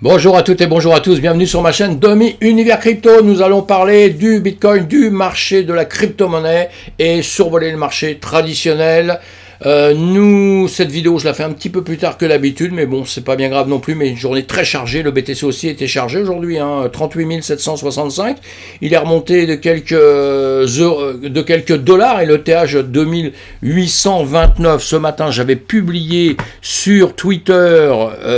Bonjour à toutes et bonjour à tous, bienvenue sur ma chaîne Domi Univers Crypto. Nous allons parler du Bitcoin, du marché de la crypto-monnaie et survoler le marché traditionnel. Cette vidéo, je la fais un petit peu plus tard que d'habitude, mais bon, c'est pas bien grave non plus, mais une journée très chargée. Le BTC aussi était chargé aujourd'hui, 38 765. Il est remonté de quelques dollars et le TH 2829. Ce matin, j'avais publié sur Twitter,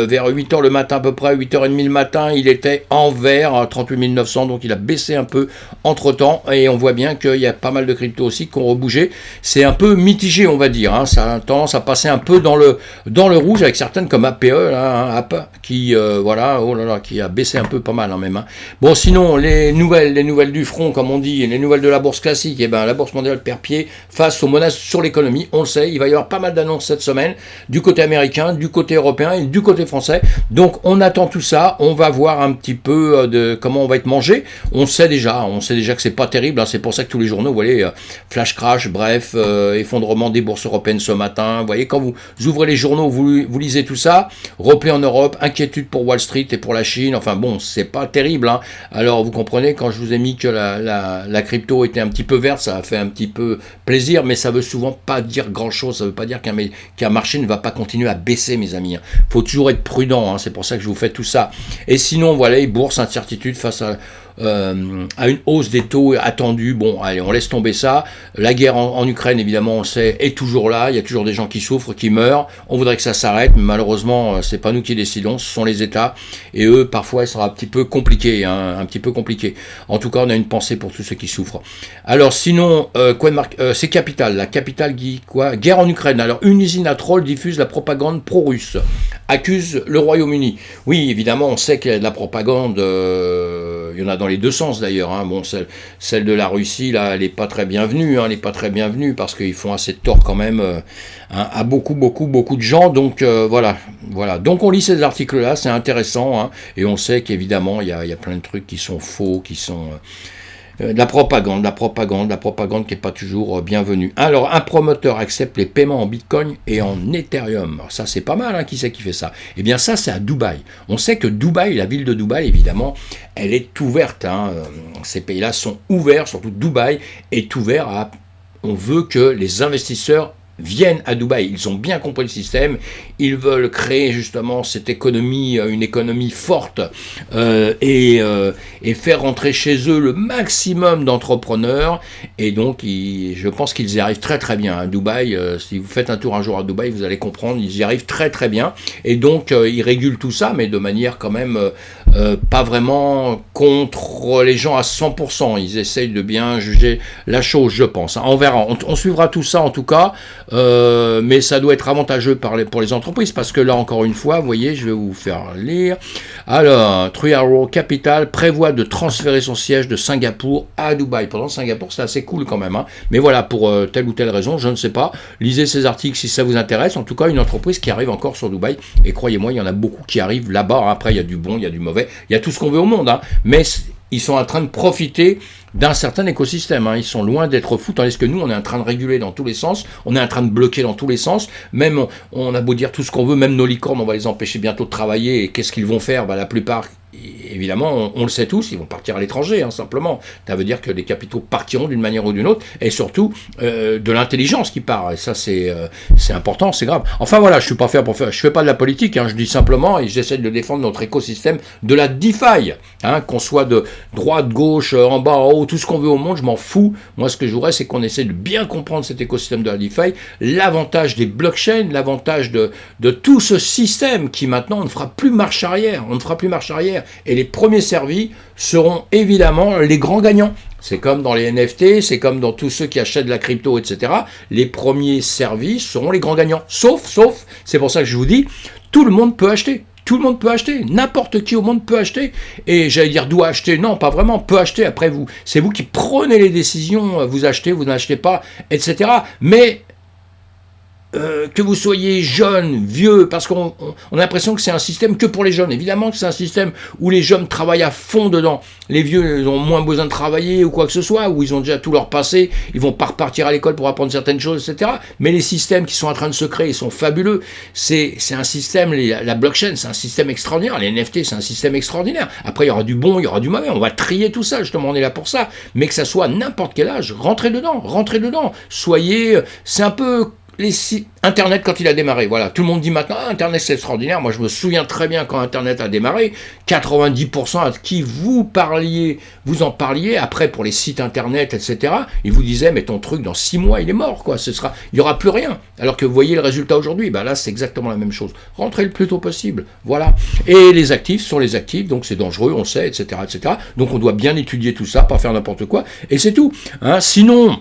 vers 8h le matin à peu près, 8h30 le matin, il était en vert, à 38 900, donc il a baissé un peu entre temps, et on voit bien qu'il y a pas mal de cryptos aussi qui ont rebougé. C'est un peu mitigé, on va dire, ça a tendance à passer un peu dans le rouge avec certaines comme APE, App, qui qui a baissé un peu pas mal même. Bon, sinon les nouvelles du front, comme on dit, les nouvelles de la bourse classique, la bourse mondiale perd pied face aux menaces sur l'économie. On le sait, il va y avoir pas mal d'annonces cette semaine du côté américain, du côté européen et du côté français. Donc on attend tout ça, on va voir un petit peu de comment on va être mangé. On sait déjà que c'est pas terrible, c'est pour ça que tous les journaux, vous voyez, flash crash, bref, effondrement des bourses européennes ce matin. Vous voyez, quand vous ouvrez les journaux, vous lisez tout ça, repli en Europe, inquiétude pour Wall Street et pour la Chine, enfin bon, c'est pas terrible. Alors vous comprenez, quand je vous ai mis que la crypto était un petit peu verte, ça a fait un petit peu plaisir, mais ça veut souvent pas dire grand chose, ça veut pas dire qu'un marché ne va pas continuer à baisser, mes amis. Faut toujours être prudent, c'est pour ça que je vous fais tout ça. Et sinon, voilà, les bourses, incertitude face à une hausse des taux attendue. Bon, allez, on laisse tomber ça. La guerre en Ukraine, évidemment, on le sait, est toujours là. Il y a toujours des gens qui souffrent, qui meurent. On voudrait que ça s'arrête, mais malheureusement, c'est pas nous qui décidons, ce sont les États. Et eux, parfois, il sera un petit peu compliqué, un petit peu compliqué. En tout cas, on a une pensée pour tous ceux qui souffrent. Alors, sinon, c'est Capital. La Capital dit quoi? Guerre en Ukraine. Alors, une usine à trolls diffuse la propagande pro-russe. Accuse le Royaume-Uni. Oui, évidemment, on sait qu'il y a de la propagande. Il y en a dans les deux sens d'ailleurs. Bon, celle de la Russie, là, elle n'est pas très bienvenue. Elle n'est pas très bienvenue parce qu'ils font assez de tort quand même à beaucoup de gens. Donc voilà. Donc on lit ces articles-là, c'est intéressant. Et on sait qu'évidemment, il y a plein de trucs qui sont faux, qui sont de la propagande qui n'est pas toujours bienvenue. Alors, un promoteur accepte les paiements en Bitcoin et en Ethereum. Alors, ça, c'est pas mal, qui c'est qui fait ça? Eh bien, ça, c'est à Dubaï. On sait que Dubaï, la ville de Dubaï, évidemment, elle est ouverte. Ces pays-là sont ouverts, surtout Dubaï est ouvert à... On veut que les investisseurs viennent à Dubaï. Ils ont bien compris le système. Ils veulent créer justement cette économie, une économie forte et faire rentrer chez eux le maximum d'entrepreneurs. Et donc, je pense qu'ils y arrivent très très bien à Dubaï. Si vous faites un tour un jour à Dubaï, vous allez comprendre, ils y arrivent très très bien. Et donc, ils régulent tout ça, mais de manière quand même pas vraiment contre les gens à 100%. Ils essayent de bien juger la chose, je pense. On verra. On suivra tout ça en tout cas. Mais ça doit être avantageux pour les entreprises parce que là encore une fois, vous voyez, je vais vous faire lire. Alors, Three Arrows Capital prévoit de transférer son siège de Singapour à Dubaï. Pendant Singapour, c'est assez cool quand même. Mais voilà, pour telle ou telle raison, je ne sais pas. Lisez ces articles si ça vous intéresse. En tout cas, une entreprise qui arrive encore sur Dubaï. Et croyez-moi, il y en a beaucoup qui arrivent là-bas. Après, il y a du bon, il y a du mauvais. Il y a tout ce qu'on veut au monde. Mais ils sont en train de profiter d'un certain écosystème. Ils sont loin d'être fous, tandis que nous, on est en train de réguler dans tous les sens, on est en train de bloquer dans tous les sens, même on a beau dire tout ce qu'on veut, même nos licornes, on va les empêcher bientôt de travailler, et qu'est-ce qu'ils vont faire? La plupart, évidemment, on le sait tous, ils vont partir à l'étranger, simplement. Ça veut dire que les capitaux partiront d'une manière ou d'une autre, et surtout de l'intelligence qui part, et ça c'est important, c'est grave. Enfin voilà, je fais pas de la politique, je dis simplement, et j'essaie de défendre notre écosystème de la DeFi, qu'on soit de droite, gauche, en bas, en haut, tout ce qu'on veut au monde, je m'en fous. Moi, ce que je voudrais, c'est qu'on essaie de bien comprendre cet écosystème de la DeFi, l'avantage des blockchains, l'avantage de tout ce système qui maintenant, on ne fera plus marche arrière, et les premiers servis seront évidemment les grands gagnants. C'est comme dans les NFT, c'est comme dans tous ceux qui achètent de la crypto, etc. Les premiers servis seront les grands gagnants. Sauf, c'est pour ça que je vous dis, tout le monde peut acheter. Tout le monde peut acheter, n'importe qui au monde peut acheter, et j'allais dire doit acheter, non pas vraiment, peut acheter, après vous, c'est vous qui prenez les décisions, vous achetez, vous n'achetez pas, etc. Mais que vous soyez jeune, vieux, parce qu'on a l'impression que c'est un système que pour les jeunes. Évidemment que c'est un système où les jeunes travaillent à fond dedans. Les vieux, ils ont moins besoin de travailler ou quoi que ce soit, où ils ont déjà tout leur passé, ils vont pas repartir à l'école pour apprendre certaines choses, etc. Mais les systèmes qui sont en train de se créer sont fabuleux. C'est un système, la blockchain, c'est un système extraordinaire. Les NFT, c'est un système extraordinaire. Après, il y aura du bon, il y aura du mauvais. On va trier tout ça, justement, on est là pour ça. Mais que ça soit n'importe quel âge, rentrez dedans. Soyez, c'est un peu Internet quand il a démarré, voilà, tout le monde dit maintenant Internet c'est extraordinaire. Moi je me souviens très bien quand Internet a démarré, 90% à qui vous en parliez, après pour les sites Internet, etc., ils vous disaient mais ton truc dans 6 mois il est mort, quoi, il n'y aura plus rien, alors que vous voyez le résultat aujourd'hui, là c'est exactement la même chose, rentrez le plus tôt possible, voilà, et les actifs sont les actifs, donc c'est dangereux, on sait, etc., donc on doit bien étudier tout ça, pas faire n'importe quoi, et c'est tout, sinon...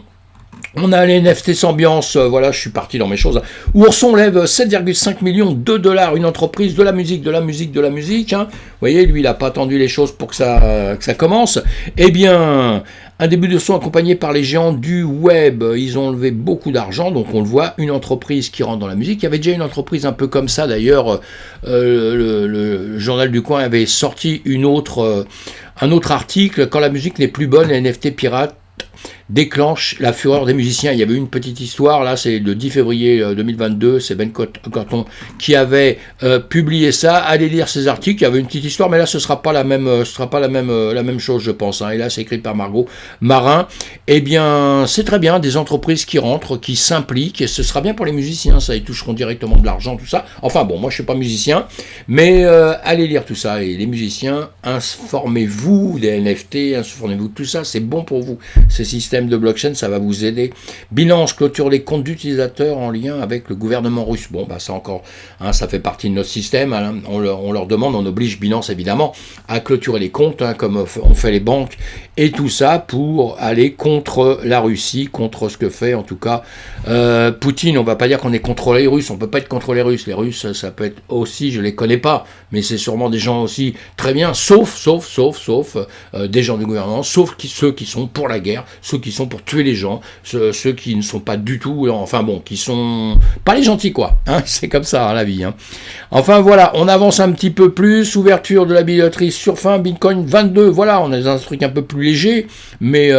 On a les NFT Ambiance, voilà, je suis parti dans mes choses. Ourson lève 7,5 millions de dollars, une entreprise de la musique. Vous voyez, lui, il n'a pas attendu les choses pour que ça commence. Eh bien, un début de son accompagné par les géants du web. Ils ont levé beaucoup d'argent, donc on le voit, une entreprise qui rentre dans la musique. Il y avait déjà une entreprise un peu comme ça, d'ailleurs. Le Journal du Coin avait sorti un autre article. Quand la musique n'est plus bonne, les NFT pirates déclenche la fureur des musiciens. Il y avait une petite histoire, là c'est le 10 février 2022, c'est Ben Canton qui avait publié ça. Allez lire ces articles, il y avait une petite histoire, mais là ce sera pas la même chose, je pense, et là c'est écrit par Margot Marin. Eh bien c'est très bien, des entreprises qui rentrent, qui s'impliquent, et ce sera bien pour les musiciens, ça, ils toucheront directement de l'argent, tout ça. Enfin bon, moi je suis pas musicien, mais allez lire tout ça, et les musiciens, informez-vous des NFT, informez-vous de tout ça, c'est bon pour vous, ces systèmes de blockchain, ça va vous aider. Binance clôture les comptes d'utilisateurs en lien avec le gouvernement russe. Bon, ça encore, ça fait partie de notre système. On leur demande, on oblige Binance évidemment à clôturer les comptes, comme on fait les banques, et tout ça pour aller contre la Russie, contre ce que fait en tout cas Poutine. On va pas dire qu'on est contre les Russes, on peut pas être contre les Russes. Les Russes, ça peut être aussi, je les connais pas, mais c'est sûrement des gens aussi très bien, sauf des gens du gouvernement, sauf ceux qui sont pour la guerre, ceux qui sont pour tuer les gens, ceux qui ne sont pas du tout, qui sont pas les gentils, quoi, c'est comme ça, la vie, Enfin voilà, on avance un petit peu plus, ouverture de la billetterie sur fin, Bitcoin 22, voilà, on a un truc un peu plus léger, mais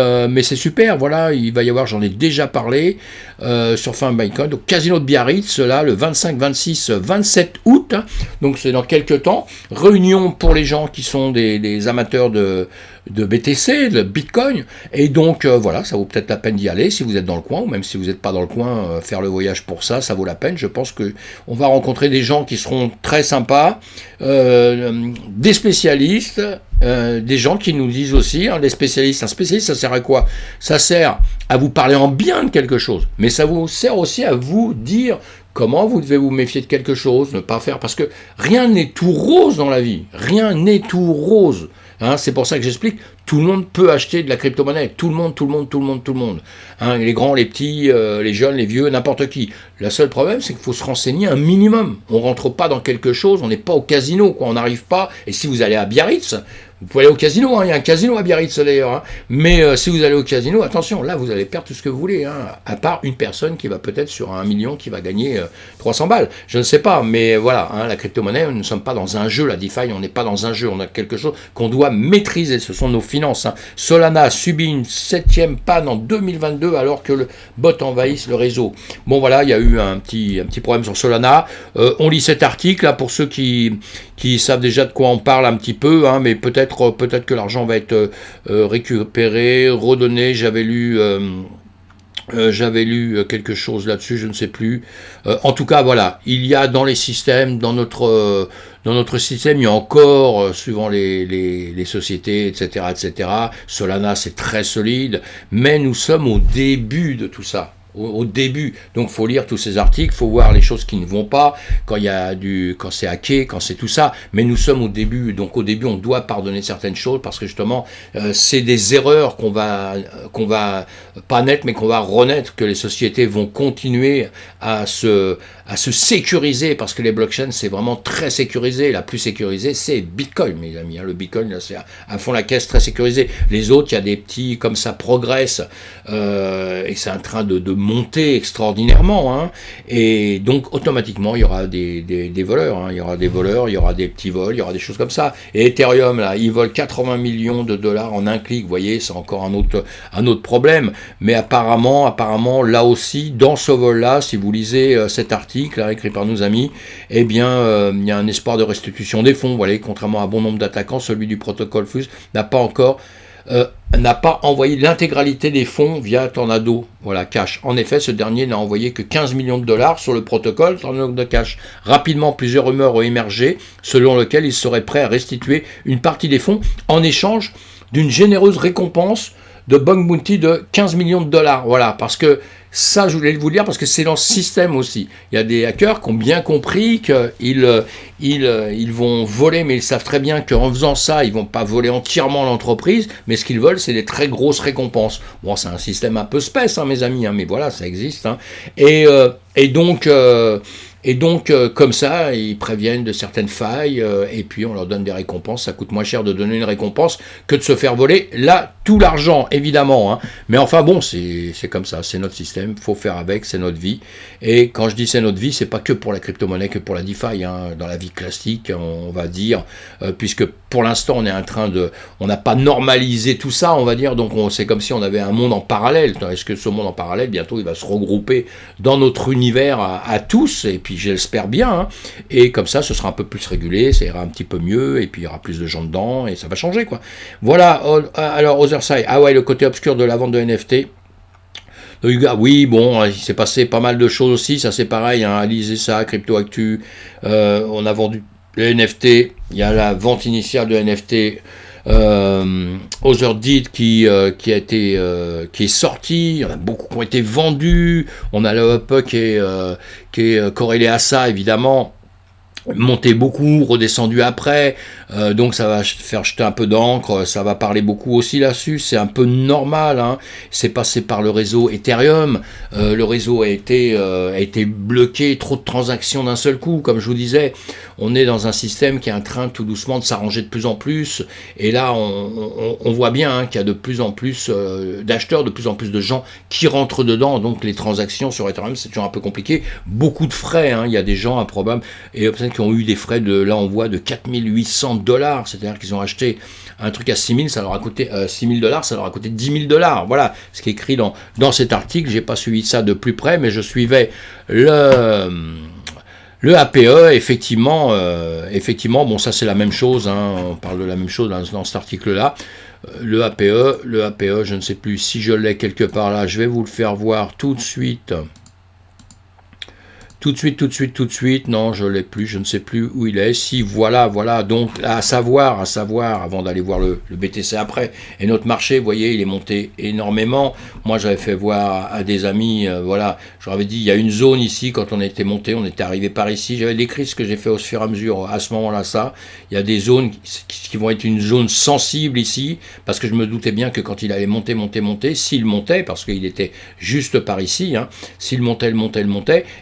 c'est super, voilà, il va y avoir, j'en ai déjà parlé, sur fin Bitcoin, donc Casino de Biarritz, là, le 25, 26, 27 août, donc c'est dans quelques temps, réunion pour les gens qui sont des amateurs de BTC, de Bitcoin, et donc voilà, ça vaut peut-être la peine d'y aller si vous êtes dans le coin, ou même si vous n'êtes pas dans le coin, faire le voyage pour ça vaut la peine. Je pense que on va rencontrer des gens qui seront très sympas, des spécialistes, des gens qui nous disent aussi, des spécialistes. Un spécialiste, ça sert à quoi? Ça sert à vous parler en bien de quelque chose, mais ça vous sert aussi à vous dire comment vous devez vous méfier de quelque chose, ne pas faire, parce que rien n'est tout rose dans la vie, rien n'est tout rose. C'est pour ça que j'explique, tout le monde peut acheter de la crypto-monnaie, tout le monde. Les grands, les petits, les jeunes, les vieux, n'importe qui. Le seul problème, c'est qu'il faut se renseigner un minimum. On rentre pas dans quelque chose, on n'est pas au casino, quoi. On n'arrive pas, et si vous allez à Biarritz, vous pouvez aller au casino, il y a un casino à Biarritz d'ailleurs, mais si vous allez au casino, attention, là vous allez perdre tout ce que vous voulez, à part une personne qui va peut-être sur 1 million qui va gagner 300 balles, je ne sais pas, mais voilà, la crypto-monnaie, nous ne sommes pas dans un jeu, la DeFi, on n'est pas dans un jeu, on a quelque chose qu'on doit maîtriser, ce sont nos finances. Solana a subi une 7e panne en 2022 alors que le bot envahisse le réseau. Bon voilà, il y a eu un petit problème sur Solana, on lit cet article là, pour ceux qui savent déjà de quoi on parle un petit peu, mais peut-être que l'argent va être récupéré, redonné. J'avais lu quelque chose là-dessus, je ne sais plus. En tout cas, voilà, il y a dans les systèmes, dans notre système, il y a encore, suivant les sociétés, etc., Solana, c'est très solide, mais nous sommes au début de tout ça. Au début, donc faut lire tous ces articles, faut voir les choses qui ne vont pas, quand c'est hacké, quand c'est tout ça, mais nous sommes au début, donc au début on doit pardonner certaines choses, parce que justement c'est des erreurs qu'on va pas naître, mais qu'on va renaître, que les sociétés vont continuer à se à se sécuriser, parce que les blockchains, c'est vraiment très sécurisé. La plus sécurisée, c'est Bitcoin, mes amis. Le Bitcoin, là, c'est à fond la caisse, très sécurisé. Les autres, il y a des petits, comme ça progresse, et c'est en train de monter extraordinairement. Hein. Et donc, automatiquement, il y aura des voleurs. Hein. Il y aura des voleurs, il y aura des petits vols, il y aura des choses comme ça. Et Ethereum, là, ils volent 80 millions de dollars en un clic. Vous voyez, c'est encore un autre problème. Mais apparemment, là aussi, dans ce vol-là, si vous lisez cet article, là, écrit par nos amis, eh bien, il y a un espoir de restitution des fonds. Voilà, contrairement à bon nombre d'attaquants, celui du protocole FUS n'a pas envoyé l'intégralité des fonds via Tornado, voilà, Cash. En effet, ce dernier n'a envoyé que 15 millions de dollars sur le protocole Tornado Cash. Rapidement, plusieurs rumeurs ont émergé, selon lesquelles il serait prêt à restituer une partie des fonds en échange d'une généreuse récompense de bug bounty de 15 millions de dollars. Voilà, parce que ça, je voulais vous le dire, parce que c'est dans le système aussi. Il y a des hackers qui ont bien compris qu'ils vont voler, mais ils savent très bien qu'en faisant ça, ils ne vont pas voler entièrement l'entreprise, mais ce qu'ils veulent, c'est des très grosses récompenses. Bon, c'est un système un peu space, hein, mes amis, hein, mais voilà, ça existe. Hein. Et donc, comme ça, ils préviennent de certaines failles, et puis on leur donne des récompenses. Ça coûte moins cher de donner une récompense que de se faire voler, là, tout l'argent, évidemment. Hein. Mais enfin, bon, c'est comme ça, c'est notre système, faut faire avec, c'est notre vie. Et quand je dis c'est notre vie, c'est pas que pour la crypto-monnaie, que pour la DeFi, hein. Dans la vie classique, on va dire, puisque pour l'instant, on n'a pas normalisé tout ça, on va dire, donc c'est comme si on avait un monde en parallèle. Est-ce que ce monde en parallèle, bientôt, il va se regrouper dans notre univers à tous, et puis j'espère bien, hein. Et comme ça, ce sera un peu plus régulé, ça ira un petit peu mieux, et puis il y aura plus de gens dedans, et ça va changer, quoi. Voilà, alors, Other Side, ah ouais, le côté obscur de la vente de NFT. Oui, bon, il s'est passé pas mal de choses aussi, ça c'est pareil, hein, lisez ça, Crypto Actu, on a vendu les NFT, il y a la vente initiale de NFT, Otherdeed qui est sorti, il y en a beaucoup qui ont été vendus, on a le up qui est corrélé à ça évidemment, monté beaucoup, redescendu après, donc ça va faire jeter un peu d'encre, ça va parler beaucoup aussi là-dessus, c'est un peu normal, hein. C'est passé par le réseau Ethereum, le réseau a été bloqué, trop de transactions d'un seul coup, comme je vous disais, on est dans un système qui est en train tout doucement de s'arranger de plus en plus, et là on voit bien, hein, qu'il y a de plus en plus d'acheteurs, de plus en plus de gens qui rentrent dedans, donc les transactions sur Ethereum c'est toujours un peu compliqué, beaucoup de frais, hein. Il y a des gens improbables, et qui ont eu des frais là on voit de 4800 dollars, c'est-à-dire qu'ils ont acheté un truc à 6000, ça leur a coûté 6000 dollars, ça leur a coûté 10 000 dollars. Voilà ce qui est écrit dans cet article. J'ai pas suivi ça de plus près, mais je suivais le APE, effectivement, bon, ça c'est la même chose, hein, on parle de la même chose dans cet article-là. Le APE, je ne sais plus si je l'ai quelque part là, je vais vous le faire voir tout de suite. Tout de suite, non, je l'ai plus, je ne sais plus où il est. Si, voilà, donc à savoir, avant d'aller voir le BTC après, et notre marché, vous voyez, il est monté énormément. Moi, j'avais fait voir à des amis, voilà, je leur avais dit, il y a une zone ici, quand on était monté, on était arrivé par ici, j'avais décrit ce que j'ai fait au fur et à mesure, à ce moment-là, ça. Il y a des zones qui vont être une zone sensible ici, parce que je me doutais bien que quand il allait monter, s'il montait, parce qu'il était juste par ici, hein, s'il montait,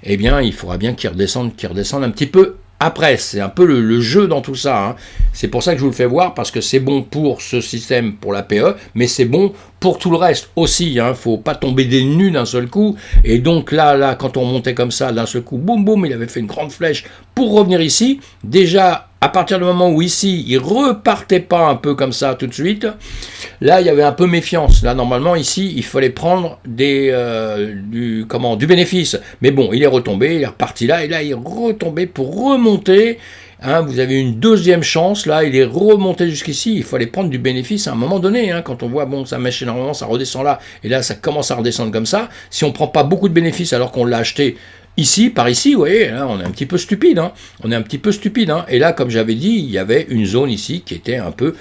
eh bien, il faudra bien qu'il redescende un petit peu après. C'est un peu le jeu dans tout ça, hein. C'est pour ça que je vous le fais voir, parce que c'est bon pour ce système, pour l'APE, mais c'est bon pour tout le reste aussi, hein. Faut pas tomber des nues d'un seul coup, et donc là, quand on montait comme ça, d'un seul coup, boum, boum, il avait fait une grande flèche pour revenir ici, déjà, à partir du moment où ici, il repartait pas un peu comme ça tout de suite, là, il y avait un peu méfiance. Là, normalement, ici, il fallait prendre du bénéfice. Mais bon, il est retombé, il est reparti là, et là, il est retombé pour remonter. Hein, vous avez une deuxième chance, là, il est remonté jusqu'ici, il fallait prendre du bénéfice à un moment donné, hein, quand on voit, bon, ça mèche énormément, ça redescend là, et là, ça commence à redescendre comme ça. Si on ne prend pas beaucoup de bénéfices alors qu'on l'a acheté ici, par ici, vous voyez, là, on est un petit peu stupide, hein. Et là, comme j'avais dit, il y avait une zone ici qui était un peu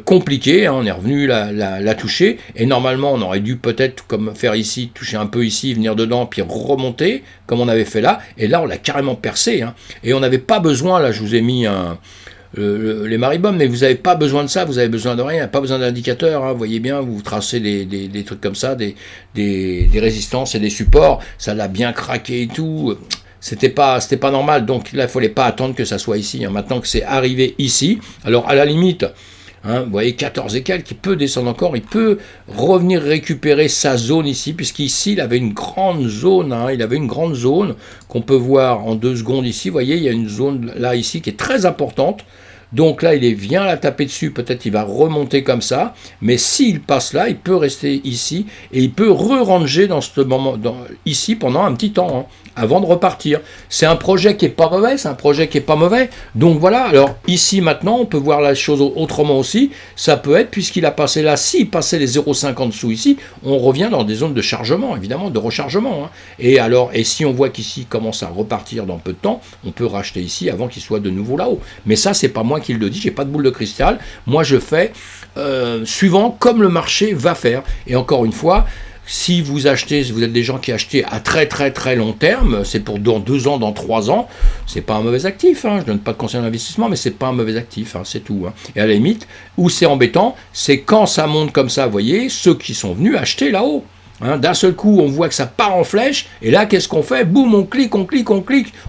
compliquée, hein. On est revenu la toucher, et normalement, on aurait dû peut-être, comme faire ici, toucher un peu ici, venir dedans, puis remonter, comme on avait fait là, et là, on l'a carrément percé, hein. Et on n'avait pas besoin, là, je vous ai mis les maribones, mais vous n'avez pas besoin de ça, vous avez besoin de rien, pas besoin d'indicateur, hein, vous voyez bien, vous tracez des trucs comme ça, des résistances et des supports, ça l'a bien craqué et tout, c'était pas normal. Donc là, il ne fallait pas attendre que ça soit ici. Hein. Maintenant que c'est arrivé ici, alors à la limite, hein, vous voyez 14 et quelques, il peut descendre encore, il peut revenir récupérer sa zone ici, puisqu'ici il avait une grande zone, hein, qu'on peut voir en 2 secondes ici. Vous voyez, il y a une zone là ici qui est très importante. Donc là, il vient la taper dessus, peut-être il va remonter comme ça, mais s'il passe là, il peut rester ici, et il peut re-ranger dans ce moment, ici pendant un petit temps, hein, avant de repartir. C'est un projet qui est pas mauvais, donc voilà, alors ici maintenant, on peut voir la chose autrement aussi, ça peut être, puisqu'il a passé là, s'il passait les 0,50 sous ici, on revient dans des zones de chargement, évidemment, de rechargement, hein. Et si on voit qu'ici, il commence à repartir dans peu de temps, on peut racheter ici avant qu'il soit de nouveau là-haut. Mais ça, c'est pas moi qui le dit, j'ai pas de boule de cristal, moi je fais suivant comme le marché va faire. Et encore une fois, si vous êtes des gens qui achètent à très très très long terme, c'est pour dans 2 ans, dans 3 ans, c'est pas un mauvais actif, hein. Je donne pas de conseil d'investissement, mais c'est pas un mauvais actif, hein, c'est tout, hein. Et à la limite, où c'est embêtant, c'est quand ça monte comme ça, vous voyez, ceux qui sont venus acheter là-haut. Hein, d'un seul coup, on voit que ça part en flèche, et là, qu'est-ce qu'on fait? Boum, on clique,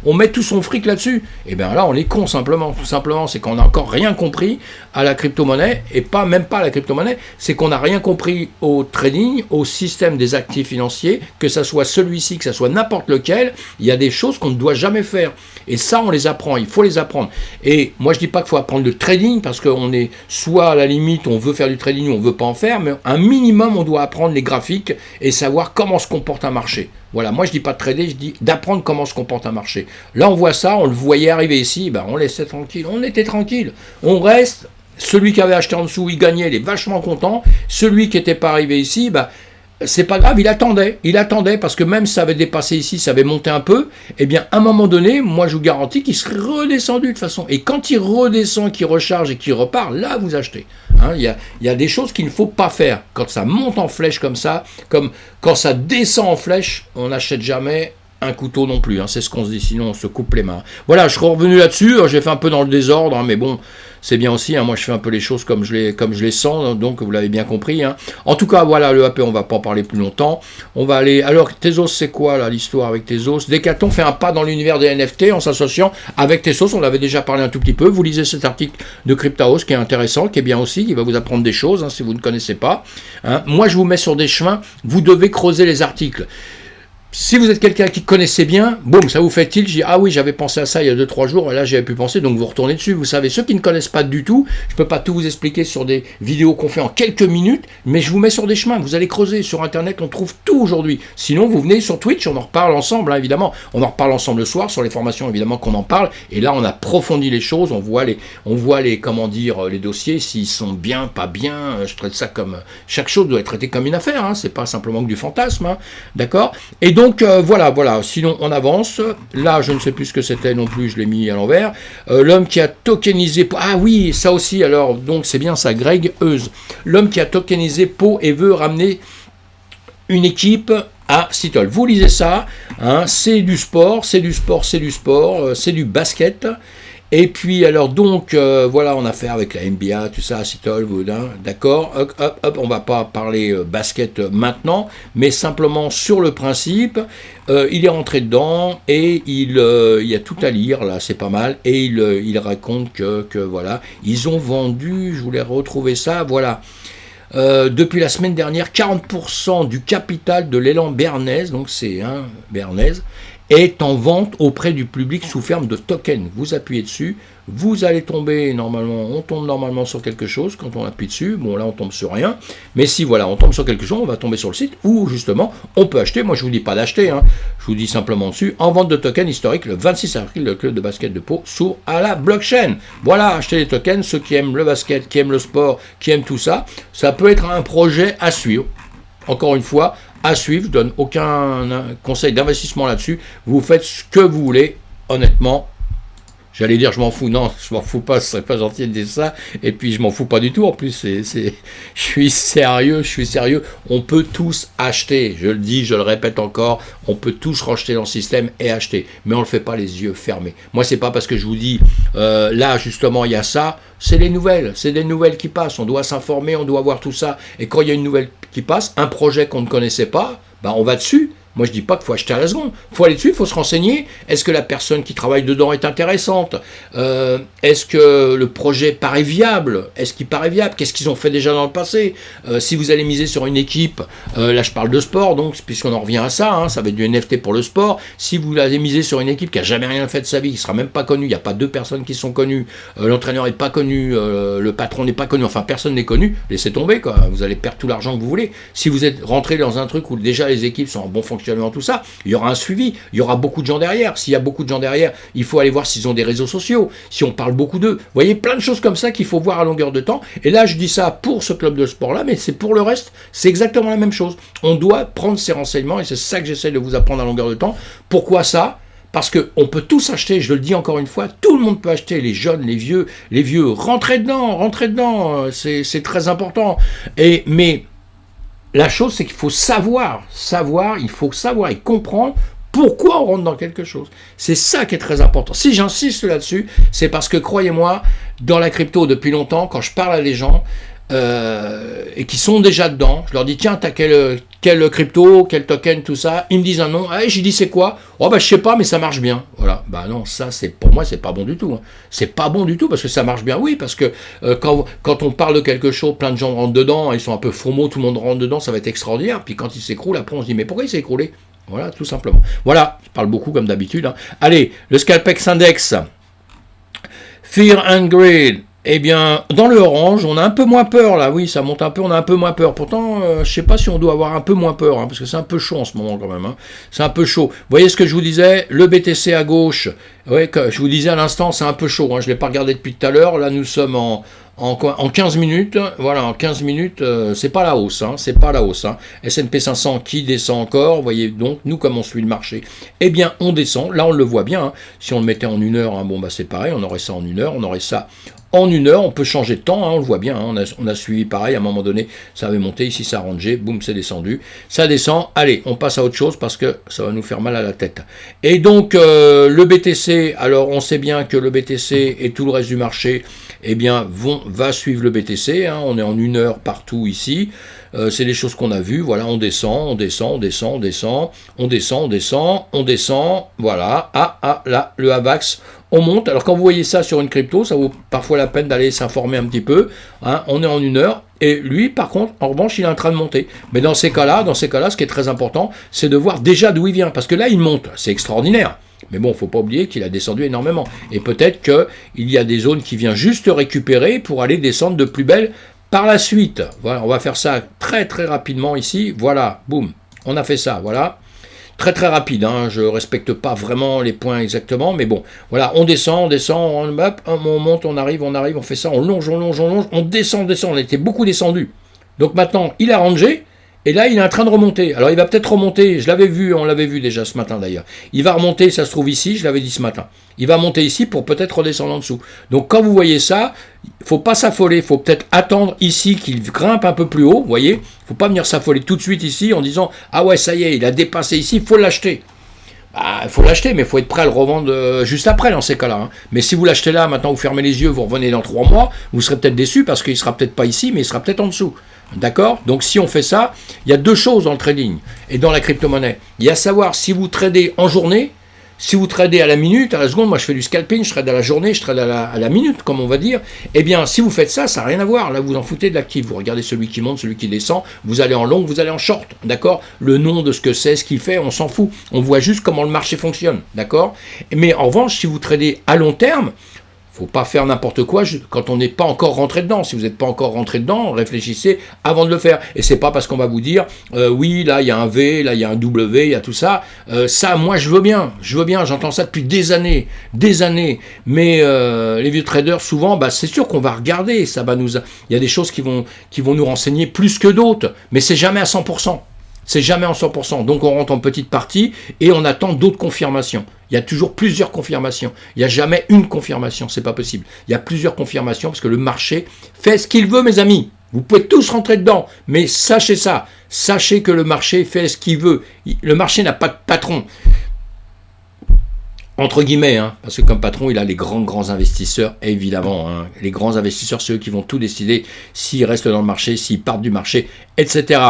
on met tout son fric là-dessus. Et bien là, on est con, tout simplement, c'est qu'on n'a encore rien compris à la crypto-monnaie, et même pas à la crypto-monnaie, c'est qu'on n'a rien compris au trading, au système des actifs financiers, que ça soit celui-ci, que ça soit n'importe lequel, il y a des choses qu'on ne doit jamais faire. Et ça, on les apprend, il faut les apprendre. Et moi, je dis pas qu'il faut apprendre le trading, parce qu'on est soit à la limite, on veut faire du trading, ou on veut pas en faire, mais un minimum, on doit apprendre les graphiques, et savoir comment se comporte un marché. Voilà, moi je dis pas de trader, je dis d'apprendre comment se comporte un marché. Là on voit ça, on le voyait arriver ici, ben on laissait tranquille, on était tranquille, on reste, celui qui avait acheté en dessous, il gagnait, il est vachement content, celui qui n'était pas arrivé ici, ben c'est pas grave, il attendait, parce que même si ça avait dépassé ici, ça avait monté un peu, eh bien, à un moment donné, moi, je vous garantis qu'il serait redescendu de toute façon. Et quand il redescend, qu'il recharge et qu'il repart, là, vous achetez. Hein, il y a des choses qu'il ne faut pas faire. Quand ça monte en flèche comme ça, comme quand ça descend en flèche, on n'achète jamais un couteau non plus, hein, c'est ce qu'on se dit, sinon on se coupe les mains. Voilà, je suis revenu là-dessus, j'ai fait un peu dans le désordre, hein, mais bon, c'est bien aussi, hein, moi je fais un peu les choses comme je les sens, hein, donc vous l'avez bien compris. Hein. En tout cas, voilà, le AP, on va pas en parler plus longtemps. On va aller, alors Tezos, c'est quoi là l'histoire avec Tezos? Decathlon fait un pas dans l'univers des NFT en s'associant avec Tezos, on avait déjà parlé un tout petit peu, vous lisez cet article de Cryptaos qui est intéressant, qui est bien aussi, qui va vous apprendre des choses, hein, si vous ne connaissez pas. Hein. Moi je vous mets sur des chemins, vous devez creuser les articles. Si vous êtes quelqu'un qui connaissait bien, boum, ça vous fait tilt, je dis, ah oui, j'avais pensé à ça il y a 2-3 jours, et là j'avais pu penser, donc vous retournez dessus. Vous savez, ceux qui ne connaissent pas du tout, je ne peux pas tout vous expliquer sur des vidéos qu'on fait en quelques minutes, mais je vous mets sur des chemins, vous allez creuser. Sur Internet, on trouve tout aujourd'hui. Sinon, vous venez sur Twitch, on en reparle ensemble, hein, évidemment. On en reparle ensemble le soir, sur les formations, évidemment, qu'on en parle, et là, on approfondit les choses, on voit les comment dire, les dossiers, s'ils sont bien, pas bien, je traite ça comme, chaque chose doit être traitée comme une affaire, hein, c'est pas simplement que du fantasme, hein, d'accord? Et donc, voilà, sinon on avance. Là, je ne sais plus ce que c'était non plus, je l'ai mis à l'envers. L'homme qui a tokenisé... Ah oui, ça aussi, alors, donc c'est bien ça, Greg Heuze. L'homme qui a tokenisé Pau et veut ramener une équipe à Seattle. Vous lisez ça, hein, c'est du sport, c'est du basket. Et puis, alors, donc, voilà, on a fait avec la NBA, tout ça, à Seattle, hein, d'accord, hop, on va pas parler basket maintenant, mais simplement sur le principe, il est rentré dedans, et il y a tout à lire, là, c'est pas mal, et il raconte que, voilà, ils ont vendu, je voulais retrouver ça, voilà, depuis la semaine dernière, 40% du capital de l'élan Bernays, donc c'est Bernays, est en vente auprès du public sous forme de token. Vous appuyez dessus, vous allez tomber normalement, on tombe normalement sur quelque chose quand on appuie dessus. Bon, là on tombe sur rien, mais si voilà, on tombe sur quelque chose, on va tomber sur le site où justement on peut acheter. Moi je vous dis pas d'acheter, hein. Je vous dis simplement dessus, en vente de tokens historique, le 26 avril, le club de basket de Pau s'ouvre à la blockchain. Voilà, achetez les tokens, ceux qui aiment le basket, qui aiment le sport, qui aiment tout ça, ça peut être un projet à suivre. Encore une fois, à suivre, je ne donne aucun conseil d'investissement là-dessus. Vous faites ce que vous voulez, honnêtement. J'allais dire je m'en fous, non, je m'en fous pas, ce serait pas gentil de dire ça, et puis je m'en fous pas du tout, en plus, je suis sérieux, on peut tous acheter, je le dis, je le répète encore, on peut tous racheter dans le système et acheter, mais on le fait pas les yeux fermés. Moi, c'est pas parce que je vous dis, là, justement, il y a ça, c'est des nouvelles qui passent, on doit s'informer, on doit voir tout ça, et quand il y a une nouvelle qui passe, un projet qu'on ne connaissait pas, ben on va dessus, Moi, je dis pas qu'il faut acheter à la seconde. Il faut aller dessus, il faut se renseigner. Est-ce que la personne qui travaille dedans est intéressante? Est-ce que le projet paraît viable? Est-ce qu'il paraît viable? Qu'est-ce qu'ils ont fait déjà dans le passé? Si vous allez miser sur une équipe, là je parle de sport, donc puisqu'on en revient à ça, hein, ça va être du NFT pour le sport. Si vous allez miser sur une équipe qui a jamais rien fait de sa vie, qui sera même pas connue, il n'y a pas deux personnes qui sont connues, l'entraîneur n'est pas connu, le patron n'est pas connu, enfin personne n'est connu, laissez tomber quoi. Vous allez perdre tout l'argent que vous voulez. Si vous êtes rentré dans un truc où déjà les équipes sont en bon fonctionnement, tout ça, il y aura un suivi, il y aura beaucoup de gens derrière. S'il y a beaucoup de gens derrière, il faut aller voir s'ils ont des réseaux sociaux, si on parle beaucoup d'eux. Vous voyez, plein de choses comme ça qu'il faut voir à longueur de temps. Et là, je dis ça pour ce club de sport-là, mais c'est pour le reste, c'est exactement la même chose. On doit prendre ces renseignements et c'est ça que j'essaie de vous apprendre à longueur de temps. Pourquoi ça? Parce qu'on peut tous acheter, je le dis encore une fois, tout le monde peut acheter, les jeunes, les vieux, rentrez dedans, c'est très important. Mais la chose, c'est qu'il faut savoir, il faut savoir et comprendre pourquoi on rentre dans quelque chose. C'est ça qui est très important. Si j'insiste là-dessus, c'est parce que, croyez-moi, dans la crypto, depuis longtemps, quand je parle à des gens et qui sont déjà dedans, je leur dis, tiens, t'as quel crypto, quel token, tout ça, ils me disent un nom, j'ai dit c'est quoi? Oh bah je sais pas, mais ça marche bien. Voilà, bah non, ça c'est pour moi c'est pas bon du tout. Hein. C'est pas bon du tout parce que ça marche bien, oui, parce que quand on parle de quelque chose, plein de gens rentrent dedans, ils sont un peu fourmeaux, tout le monde rentre dedans, ça va être extraordinaire, puis quand il s'écroule, après on se dit mais pourquoi il s'est écroulé? Voilà, tout simplement. Voilà, je parle beaucoup comme d'habitude. Hein. Allez, le Scalpex Index, Fear and Greed. Eh bien, dans le orange, on a un peu moins peur, là, oui, ça monte un peu, on a un peu moins peur. Pourtant, je sais pas si on doit avoir un peu moins peur, hein, parce que c'est un peu chaud en ce moment, quand même. Hein. C'est un peu chaud. Vous voyez ce que je vous disais? Le BTC à gauche, ouais, que je vous disais à l'instant, c'est un peu chaud. Hein, je l'ai pas regardé depuis tout à l'heure. Là, nous sommes en 15 minutes. Voilà, en 15 minutes, c'est pas la hausse. Hein, c'est pas la hausse. Hein. S&P 500 qui descend encore. Vous voyez, donc, nous, comme on suit le marché, eh bien, on descend. Là, on le voit bien. Hein. Si on le mettait en 1 heure, hein, bon, bah, c'est pareil. On aurait ça en 1 heure. On aurait ça en 1 heure, on peut changer de temps, hein, on le voit bien, hein, on a suivi pareil, à un moment donné, ça avait monté, ici ça a rangé, boum, c'est descendu, ça descend, allez, on passe à autre chose parce que ça va nous faire mal à la tête. Et donc, le BTC, alors on sait bien que le BTC et tout le reste du marché, eh bien, va suivre le BTC, hein, on est en 1 heure partout ici, c'est des choses qu'on a vues, voilà, on descend, voilà, là, le AVAX, on monte. Alors quand vous voyez ça sur une crypto, ça vaut parfois la peine d'aller s'informer un petit peu. Hein, on est en 1 heure. Et lui, par contre, en revanche, il est en train de monter. Mais dans ces cas-là, ce qui est très important, c'est de voir déjà d'où il vient. Parce que là, il monte. C'est extraordinaire. Mais bon, il ne faut pas oublier qu'il a descendu énormément. Et peut-être qu'il y a des zones qui viennent juste récupérer pour aller descendre de plus belle par la suite. Voilà, on va faire ça très très rapidement ici. Voilà, boum. On a fait ça, voilà. Très très rapide, hein, je respecte pas vraiment les points exactement, mais bon, voilà, on descend, on monte, on arrive, on fait ça, on longe, on descend, on était beaucoup descendu. Donc maintenant, il a rangé, et là, il est en train de remonter. Alors, il va peut-être remonter, on l'avait vu déjà ce matin d'ailleurs. Il va remonter, ça se trouve ici, je l'avais dit ce matin. Il va monter ici pour peut-être redescendre en dessous. Donc, quand vous voyez ça, il ne faut pas s'affoler, il faut peut-être attendre ici qu'il grimpe un peu plus haut, vous voyez. Il ne faut pas venir s'affoler tout de suite ici en disant « Ah ouais, ça y est, il a dépassé ici, il faut l'acheter ». Bah, il faut l'acheter, mais il faut être prêt à le revendre juste après dans ces cas-là. Hein. Mais si vous l'achetez là, maintenant vous fermez les yeux, vous revenez dans 3 mois, vous serez peut-être déçu parce qu'il ne sera peut-être pas ici, mais il sera peut-être en dessous. D'accord? Donc si on fait ça, il y a 2 choses dans le trading et dans la crypto-monnaie. Il y a savoir si vous tradez en journée, si vous tradez à la minute, à la seconde, moi je fais du scalping, je trade à la journée, je trade à la minute, comme on va dire, eh bien si vous faites ça, ça n'a rien à voir, là vous en foutez de l'actif, vous regardez celui qui monte, celui qui descend, vous allez en long, vous allez en short, d'accord? Le nom de ce que c'est, ce qu'il fait, on s'en fout, on voit juste comment le marché fonctionne, d'accord? Mais en revanche, si vous tradez à long terme, faut pas faire n'importe quoi quand on n'est pas encore rentré dedans. Si vous n'êtes pas encore rentré dedans, réfléchissez avant de le faire. Et c'est pas parce qu'on va vous dire oui, là il y a un V, là il y a un W, il y a tout ça. Ça, moi je veux bien, j'entends ça depuis des années. Mais les vieux traders, souvent, bah, c'est sûr qu'on va regarder. Ça va il y a des choses qui vont nous renseigner plus que d'autres, mais c'est jamais à 100%. C'est jamais en 100%. Donc on rentre en petite partie et on attend d'autres confirmations. Il y a toujours plusieurs confirmations. Il n'y a jamais une confirmation. C'est pas possible. Il y a plusieurs confirmations parce que le marché fait ce qu'il veut, mes amis. Vous pouvez tous rentrer dedans. Mais sachez ça. Sachez que le marché fait ce qu'il veut. Le marché n'a pas de patron. Entre guillemets, hein, parce que comme patron, il a les grands investisseurs, évidemment. Hein. Les grands investisseurs, ceux qui vont tout décider s'ils restent dans le marché, s'ils partent du marché, etc.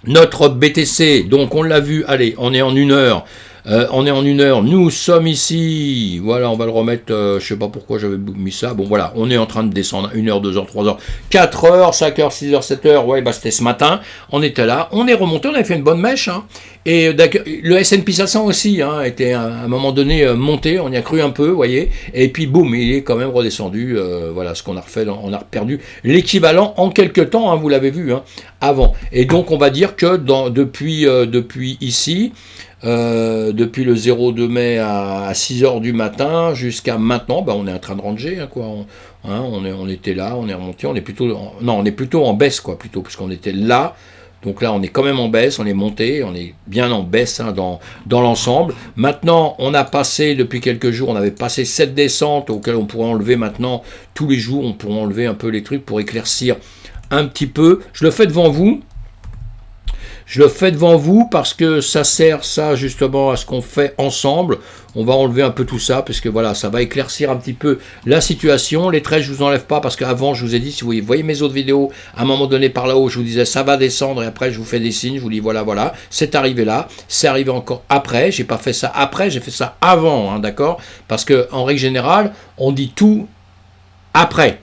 Notre BTC, donc on l'a vu, allez, on est en 1 heure. Nous sommes ici, voilà, on va le remettre, je sais pas pourquoi j'avais mis ça, bon voilà, on est en train de descendre, 1 heure, 2 heures, 3 heures, 4 heures, 5 heures, 6 heures, 7 heures, ouais, bah c'était ce matin, on était là, on est remonté, on avait fait une bonne mèche, hein, et le S&P 500 aussi, hein, était à un moment donné monté, on y a cru un peu, vous voyez, et puis boum, il est quand même redescendu, voilà, ce qu'on a refait, on a perdu l'équivalent en quelques temps, hein, vous l'avez vu, hein, avant, et donc on va dire que depuis ici, depuis le 02 mai à 6 heures du matin jusqu'à maintenant, bah on est en train de ranger, hein, quoi. On était là, on est remonté, on est plutôt en baisse, quoi, plutôt, puisqu'on était là. Donc là, on est quand même en baisse, on est monté, on est bien en baisse, hein, dans l'ensemble. Maintenant, on a passé, depuis quelques jours, on avait passé 7 descentes auxquelles on pourrait enlever maintenant, tous les jours, on pourrait enlever un peu les trucs pour éclaircir un petit peu. Je le fais devant vous. Je le fais devant vous parce que ça sert, ça, justement, à ce qu'on fait ensemble. On va enlever un peu tout ça, parce que voilà, ça va éclaircir un petit peu la situation. Les traits, je ne vous enlève pas, parce qu'avant, je vous ai dit, si vous voyez mes autres vidéos, à un moment donné, par là-haut, je vous disais, ça va descendre, et après, je vous fais des signes, je vous dis, voilà, voilà, c'est arrivé là, c'est arrivé encore après, j'ai pas fait ça après, j'ai fait ça avant, hein, d'accord? Parce que, en règle générale, on dit tout après.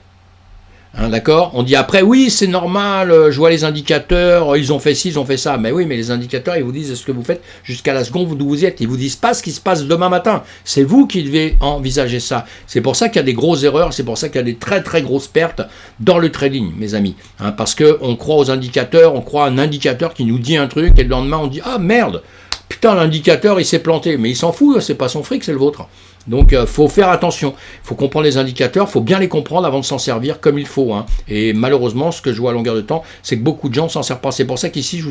Hein, d'accord? On dit après, oui, c'est normal, je vois les indicateurs, ils ont fait ci, ils ont fait ça. Mais oui, mais les indicateurs, ils vous disent ce que vous faites jusqu'à la seconde où vous y êtes. Ils vous disent pas ce qui se passe demain matin. C'est vous qui devez envisager ça. C'est pour ça qu'il y a des grosses erreurs, c'est pour ça qu'il y a des très très grosses pertes dans le trading, mes amis. Hein, parce qu'on croit aux indicateurs, on croit à un indicateur qui nous dit un truc, et le lendemain, on dit, ah merde, putain, l'indicateur, il s'est planté. Mais il s'en fout, c'est pas son fric, c'est le vôtre. Donc, faut faire attention. Il faut comprendre les indicateurs, il faut bien les comprendre avant de s'en servir comme il faut. Hein. Et malheureusement, ce que je vois à longueur de temps, c'est que beaucoup de gens ne s'en servent pas. C'est pour ça qu'ici, je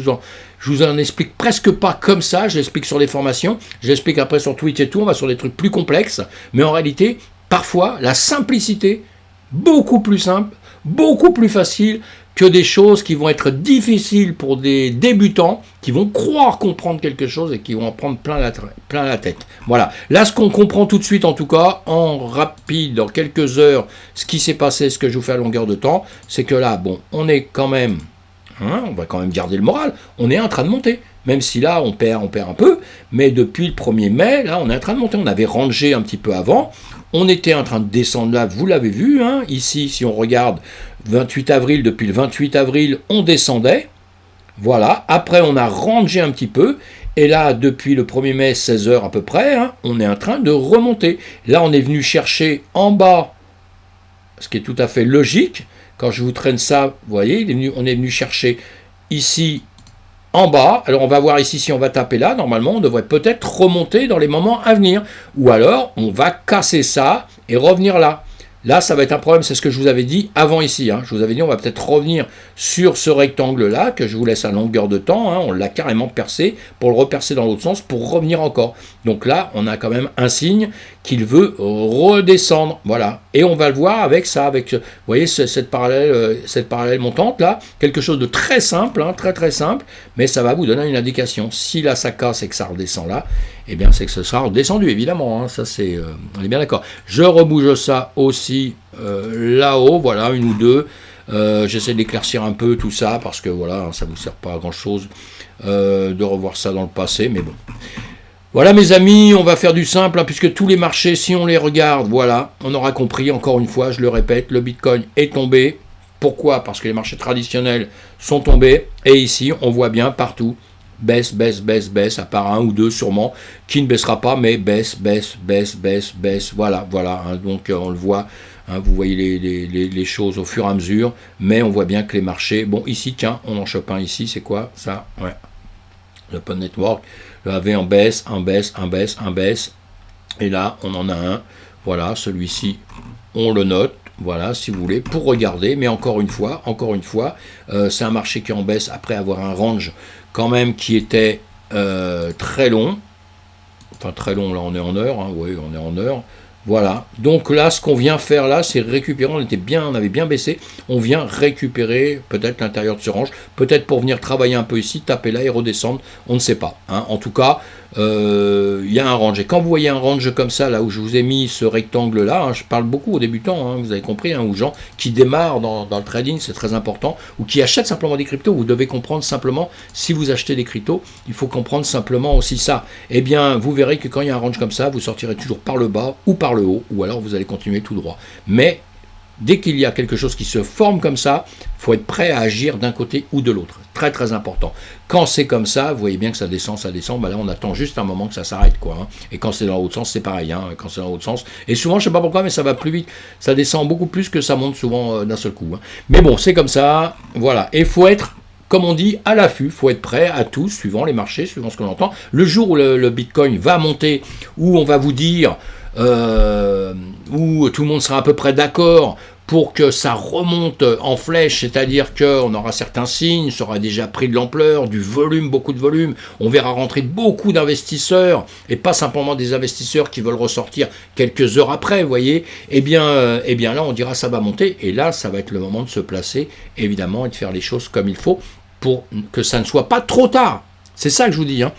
vous en explique presque pas comme ça. Je l'explique sur les formations, je l'explique après sur Twitch et tout. On va sur des trucs plus complexes. Mais en réalité, parfois, la simplicité, beaucoup plus simple, beaucoup plus facile que des choses qui vont être difficiles pour des débutants, qui vont croire comprendre quelque chose et qui vont en prendre plein la tête. Voilà. Là, ce qu'on comprend tout de suite, en tout cas, en rapide, dans quelques heures, ce qui s'est passé, ce que je vous fais à longueur de temps, c'est que là, bon, on est quand même, hein, on va quand même garder le moral, on est en train de monter. Même si là, on perd un peu, mais depuis le 1er mai, là, on est en train de monter. On avait rangé un petit peu avant, on était en train de descendre là, vous l'avez vu, hein, ici, si on regarde, 28 avril, depuis le 28 avril, on descendait, voilà, après on a rangé un petit peu, et là, depuis le 1er mai, 16 heures à peu près, hein, on est en train de remonter. Là, on est venu chercher en bas, ce qui est tout à fait logique, quand je vous traîne ça, vous voyez, on est venu chercher ici, en bas, alors on va voir ici si on va taper là, normalement on devrait peut-être remonter dans les moments à venir, ou alors on va casser ça et revenir là. Là, ça va être un problème, c'est ce que je vous avais dit avant ici. Hein. Je vous avais dit, on va peut-être revenir sur ce rectangle-là, que je vous laisse à longueur de temps. Hein. On l'a carrément percé, pour le repercer dans l'autre sens, pour revenir encore. Donc là, on a quand même un signe qu'il veut redescendre. Voilà. Et on va le voir avec ça, avec, vous voyez, cette parallèle montante, là. Quelque chose de très simple, hein, très très simple, mais ça va vous donner une indication. Si là, ça casse et que ça redescend là, eh bien, c'est que ce sera redescendu, évidemment. Hein. Ça, c'est, on est bien d'accord. Je rebouge ça aussi là-haut, voilà, une ou deux. J'essaie d'éclaircir un peu tout ça, parce que voilà, ça ne vous sert pas à grand-chose de revoir ça dans le passé, mais bon. Voilà, mes amis, on va faire du simple, hein, puisque tous les marchés, si on les regarde, voilà, on aura compris, encore une fois, je le répète, le Bitcoin est tombé. Pourquoi? Parce que les marchés traditionnels sont tombés, et ici, on voit bien partout, baisse, baisse, baisse, baisse, à part un ou deux sûrement, qui ne baissera pas, mais baisse, baisse, baisse, baisse, baisse, voilà, voilà, hein, donc on le voit, hein, vous voyez les choses au fur et à mesure, mais on voit bien que les marchés, bon, ici, tiens, on en chope un ici, c'est quoi, ça, ouais, le Pod Network, le AV en baisse, un baisse, un baisse, un baisse, et là, on en a un, voilà, celui-ci, on le note, voilà, si vous voulez, pour regarder, mais encore une fois, c'est un marché qui est en baisse après avoir un range quand même qui était très long, enfin très long, là on est en heure, hein, oui, on est en heure, voilà, donc là ce qu'on vient faire là, c'est récupérer, on avait bien baissé, on vient récupérer peut-être l'intérieur de ce range, peut-être pour venir travailler un peu ici, taper là et redescendre, on ne sait pas, hein. En tout cas, il y a un range. Et quand vous voyez un range comme ça, là où je vous ai mis ce rectangle-là, hein, je parle beaucoup aux débutants, hein, vous avez compris, hein, aux gens qui démarrent dans le trading, c'est très important, ou qui achètent simplement des cryptos, vous devez comprendre simplement, si vous achetez des cryptos, il faut comprendre simplement aussi ça. Eh bien, vous verrez que quand il y a un range comme ça, vous sortirez toujours par le bas ou par le haut, ou alors vous allez continuer tout droit. Mais dès qu'il y a quelque chose qui se forme comme ça, il faut être prêt à agir d'un côté ou de l'autre. Très très important. Quand c'est comme ça, vous voyez bien que ça descend, ben là on attend juste un moment que ça s'arrête, quoi. Hein. Et quand c'est dans l'autre sens, c'est pareil. Hein. Quand c'est dans l'autre sens, et souvent, je sais pas pourquoi, mais ça va plus vite. Ça descend beaucoup plus que ça monte souvent d'un seul coup. Hein. Mais bon, c'est comme ça. Voilà. Et il faut être, comme on dit, à l'affût. Il faut être prêt à tout, suivant les marchés, suivant ce qu'on entend. Le jour où le Bitcoin va monter, où on va vous dire, où tout le monde sera à peu près d'accord pour que ça remonte en flèche, c'est-à-dire qu'on aura certains signes, ça aura déjà pris de l'ampleur, du volume, beaucoup de volume, on verra rentrer beaucoup d'investisseurs, et pas simplement des investisseurs qui veulent ressortir quelques heures après, vous voyez, eh bien là on dira ça va monter, et là ça va être le moment de se placer, évidemment, et de faire les choses comme il faut, pour que ça ne soit pas trop tard. C'est ça que je vous dis, hein,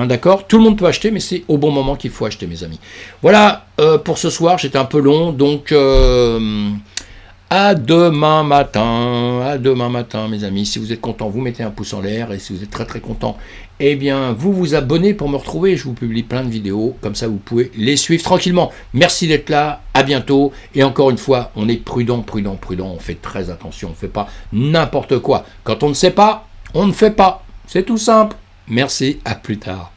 d'accord. Tout le monde peut acheter, mais c'est au bon moment qu'il faut acheter, mes amis. Voilà, pour ce soir, j'étais un peu long, donc à demain matin, mes amis. Si vous êtes content, vous mettez un pouce en l'air, et si vous êtes très très content, eh bien, vous vous abonnez pour me retrouver. Je vous publie plein de vidéos, comme ça vous pouvez les suivre tranquillement. Merci d'être là, à bientôt, et encore une fois, on est prudent, on fait très attention, on ne fait pas n'importe quoi. Quand on ne sait pas, on ne fait pas. C'est tout simple. Merci, à plus tard.